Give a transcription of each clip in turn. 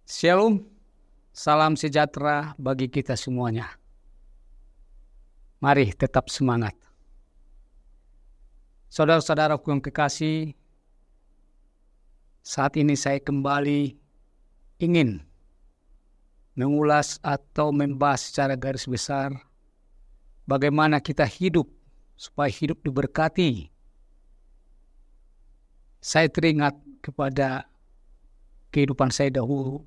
Shalom, salam sejahtera bagi kita semuanya. Mari tetap semangat. Saudara-saudaraku yang kekasih, saat ini saya kembali ingin mengulas atau membahas secara garis besar bagaimana kita hidup supaya hidup diberkati. Saya teringat kepada kehidupan saya dahulu,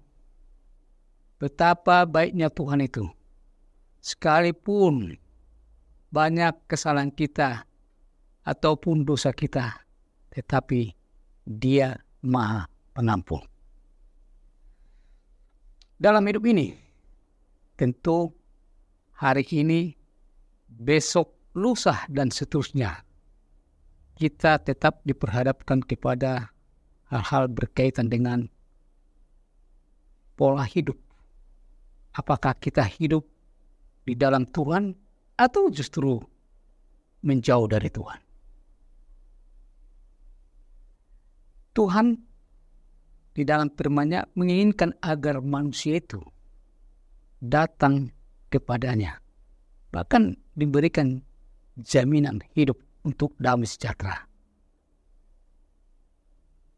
betapa baiknya Tuhan itu. Sekalipun banyak kesalahan kita ataupun dosa kita, tetapi Dia Maha Pengampun. Dalam hidup ini, tentu hari ini, besok, lusa, dan seterusnya, kita tetap diperhadapkan kepada hal-hal berkaitan dengan pola hidup. Apakah kita hidup di dalam Tuhan atau justru menjauh dari Tuhan? Tuhan di dalam firman-Nya menginginkan agar manusia itu datang kepadanya. Bahkan diberikan jaminan hidup untuk damai sejahtera.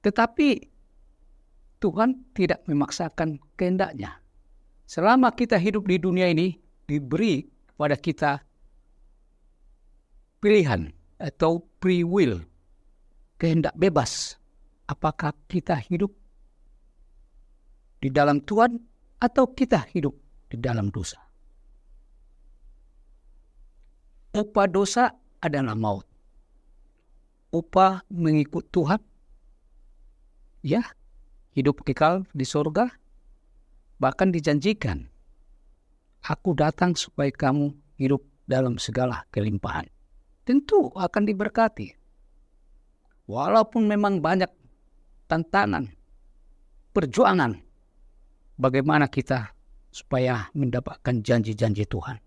Tetapi Tuhan tidak memaksakan kehendak-Nya. Selama kita hidup di dunia ini, diberi kepada kita pilihan atau free will, kehendak bebas. Apakah kita hidup di dalam Tuhan atau kita hidup di dalam dosa? Upah dosa adalah maut. Upah mengikut Tuhan, ya, hidup kekal di surga. Bahkan dijanjikan, aku datang supaya kamu hidup dalam segala kelimpahan. Tentu akan diberkati. Walaupun memang banyak tantangan, perjuangan, bagaimana kita supaya mendapatkan janji-janji Tuhan.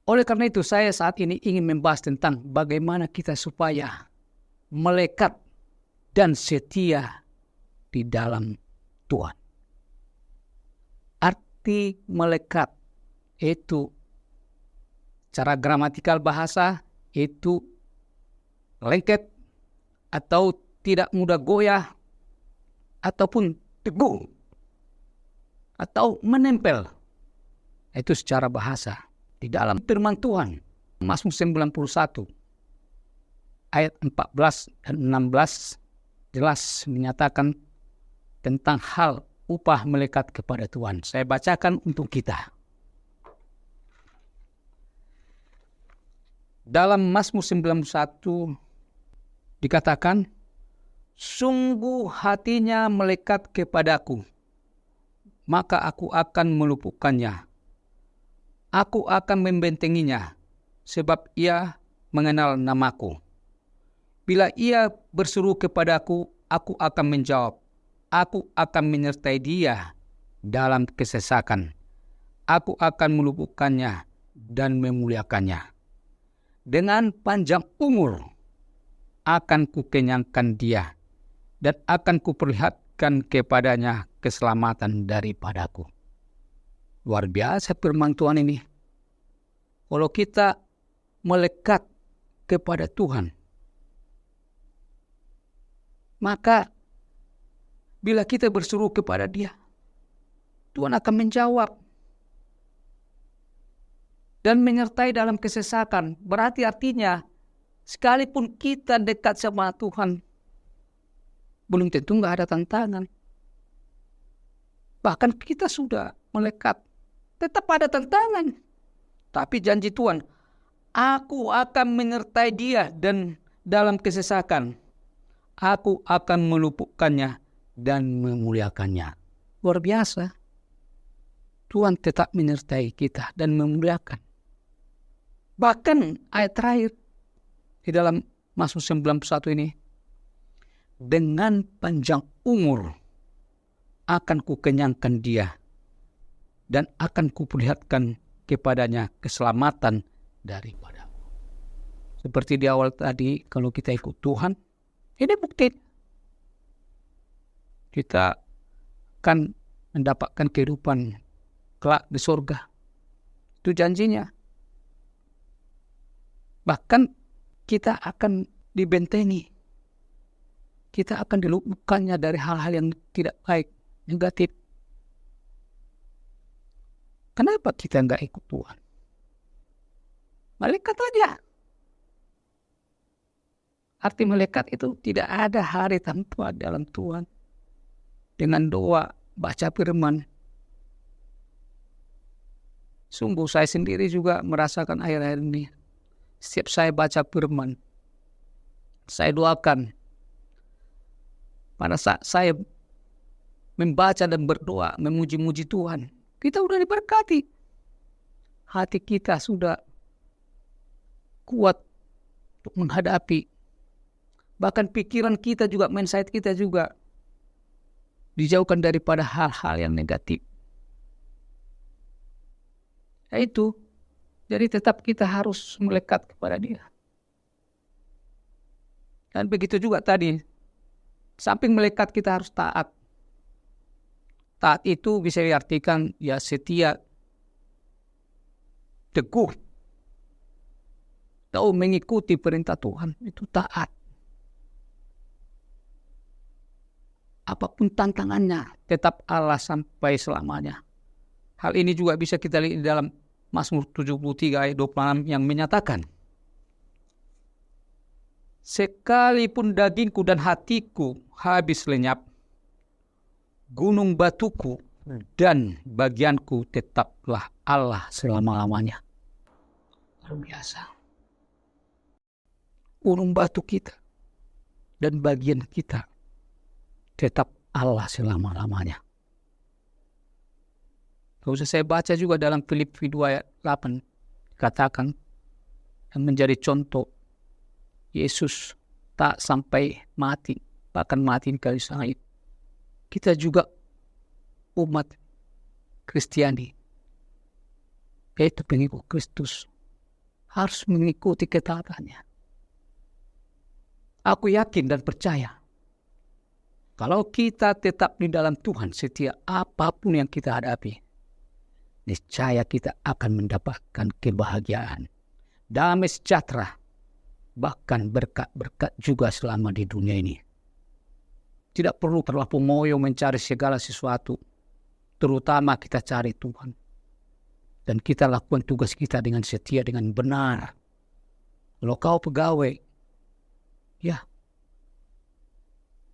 Oleh karena itu, saya saat ini ingin membahas tentang bagaimana kita supaya melekat dan setia di dalam Tuhan. Arti melekat itu cara gramatikal bahasa itu lengket atau tidak mudah goyah ataupun teguh atau menempel. Itu secara bahasa. Di dalam firman Tuhan, Mazmur 91 ayat 14 dan 16 jelas menyatakan tentang hal upah melekat kepada Tuhan. Saya bacakan untuk kita. Dalam Mazmur 91 dikatakan, sungguh hatinya melekat kepadaku, maka aku akan meluputkannya. Aku akan membentenginya, sebab ia mengenal namaku. Bila ia berseru kepadaku, aku akan menjawab. Aku akan menyertai dia dalam kesesakan. Aku akan meluputkannya dan memuliakannya. Dengan panjang umur akan kukenyangkan dia, dan akan kuperlihatkan kepadanya keselamatan daripadaku. Luar biasa firman Tuhan ini. Kalau kita melekat kepada Tuhan, maka bila kita berseru kepada Dia, Tuhan akan menjawab dan menyertai dalam kesesakan. Berarti artinya, sekalipun kita dekat sama Tuhan, belum tentu nggak ada tantangan. Bahkan kita sudah melekat, tetap ada tantangan. Tapi janji Tuhan, aku akan menyertai dia dan dalam kesesakan. Aku akan meluputkannya dan memuliakannya. Luar biasa. Tuhan tetap menyertai kita dan memuliakan. Bahkan ayat terakhir di dalam Mazmur 91 ini, dengan panjang umur akan kukenyangkan dia dan akan kuperlihatkan kepadanya keselamatan daripadaku. Seperti di awal tadi, kalau kita ikut Tuhan, ini bukti. kita akan mendapatkan kehidupan kelak di surga. Itu janjinya. Bahkan kita akan dibentengi. Kita akan diluputkannya dari hal-hal yang tidak baik, negatif. Kenapa kita nggak ikut Tuhan? Malaikat aja. Arti malaikat itu tidak ada hari tanpa dalam Tuhan. Dengan doa, baca firman. Sungguh saya sendiri juga merasakan akhir-akhir ini. Setiap saya baca firman, saya doakan. Pada saat saya membaca dan berdoa, memuji-muji Tuhan, kita sudah diberkati. Hati kita sudah kuat untuk menghadapi. Bahkan pikiran kita juga, mindset kita juga dijauhkan daripada hal-hal yang negatif. Ya itu. Jadi tetap kita harus melekat kepada Dia. Dan begitu juga tadi, samping melekat kita harus taat. Taat itu bisa diartikan ya setia, teguh, tahu mengikuti perintah Tuhan, itu taat. Apapun tantangannya, tetap Allah sampai selamanya. Hal ini juga bisa kita lihat di dalam Mazmur 73 ayat 26 yang menyatakan, sekalipun dagingku dan hatiku habis lenyap, gunung batuku dan bagianku tetaplah Allah selama-lamanya. Luar biasa. Gunung batu kita dan bagian kita tetap Allah selama-lamanya. Kalau saya baca juga dalam Filipi 2 ayat 8, katakan yang menjadi contoh Yesus tak sampai mati, bahkan mati di kayu salib. Kita juga umat Kristiani, yaitu pengikut Kristus, harus mengikuti ketaatannya. Aku yakin dan percaya, kalau kita tetap di dalam Tuhan setiap apapun yang kita hadapi, niscaya kita akan mendapatkan kebahagiaan, damai sejahtera, bahkan berkat-berkat juga selama di dunia ini. Tidak perlu terlalu ngoyo mencari segala sesuatu, terutama kita cari Tuhan. Dan kita lakukan tugas kita dengan setia, dengan benar. Kalau kau pegawai, ya,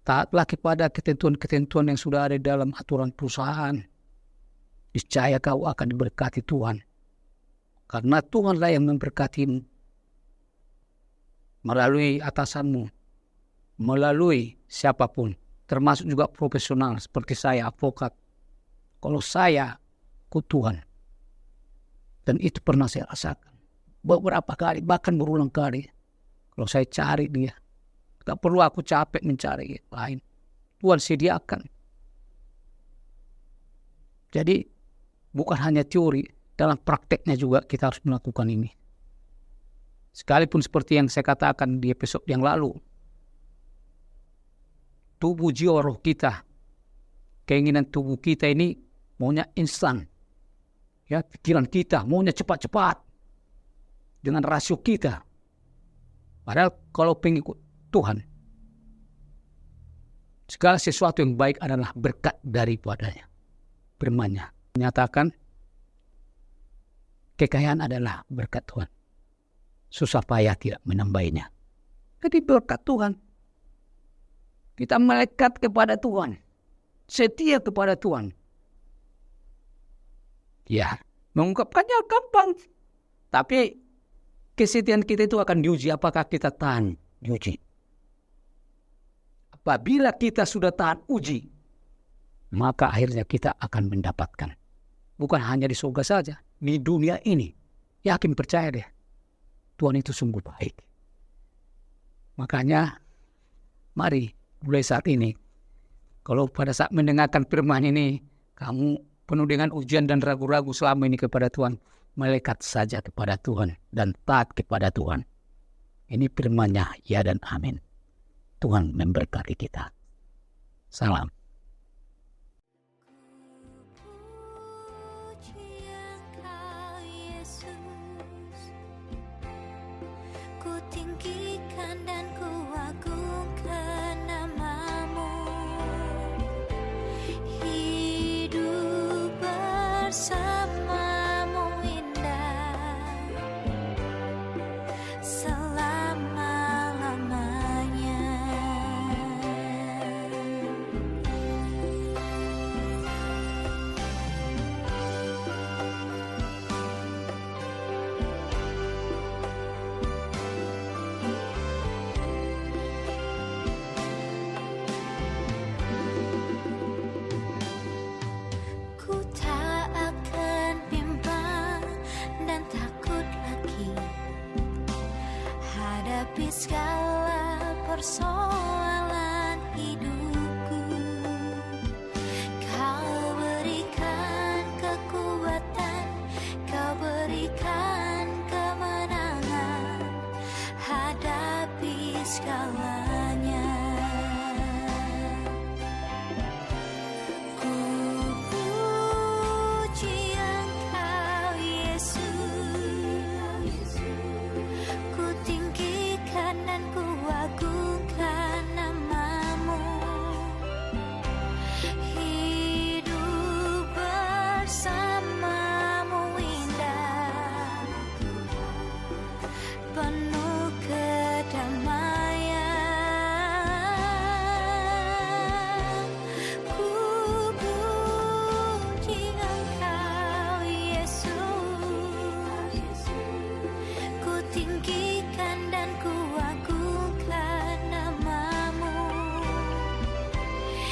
taatlah kepada ketentuan-ketentuan yang sudah ada dalam aturan perusahaan. Niscaya kau akan diberkati Tuhan. Karena Tuhanlah yang memberkatimu. Melalui atasanmu. Melalui siapapun. Termasuk juga profesional seperti saya, advokat. Kalau saya ikut Tuhan. Dan itu pernah saya rasakan. Beberapa kali, bahkan berulang kali. Kalau saya cari Dia. Gak perlu aku capek mencari yang lain. Tuhan sediakan. Jadi bukan hanya teori, dalam prakteknya juga kita harus melakukan ini. Sekalipun seperti yang saya katakan di episode yang lalu, tubuh jiwa roh kita, keinginan tubuh kita ini maunya instan. Ya, pikiran kita maunya cepat-cepat dengan rasio kita. Padahal kalau pengikut Tuhan, segala sesuatu yang baik adalah berkat daripadanya. Firman-Nya menyatakan kekayaan adalah berkat Tuhan. Susah payah tidak menambahinya. Jadi berkat Tuhan. Kita melekat kepada Tuhan. Setia kepada Tuhan. Ya, mengungkapkannya gampang. Tapi kesetiaan kita itu akan diuji. Apakah kita tahan diuji? Apabila kita sudah tahan uji, maka akhirnya kita akan mendapatkan. Bukan hanya di surga saja, di dunia ini. Yakin percaya deh, Tuhan itu sungguh baik. Makanya, mari mulai saat ini, kalau pada saat mendengarkan firman ini, kamu penuh dengan ujian dan ragu-ragu selama ini kepada Tuhan, melekat saja kepada Tuhan dan taat kepada Tuhan. Ini firman-Nya, ya dan amin. Tuhan memberkati kita. Salam.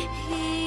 hidup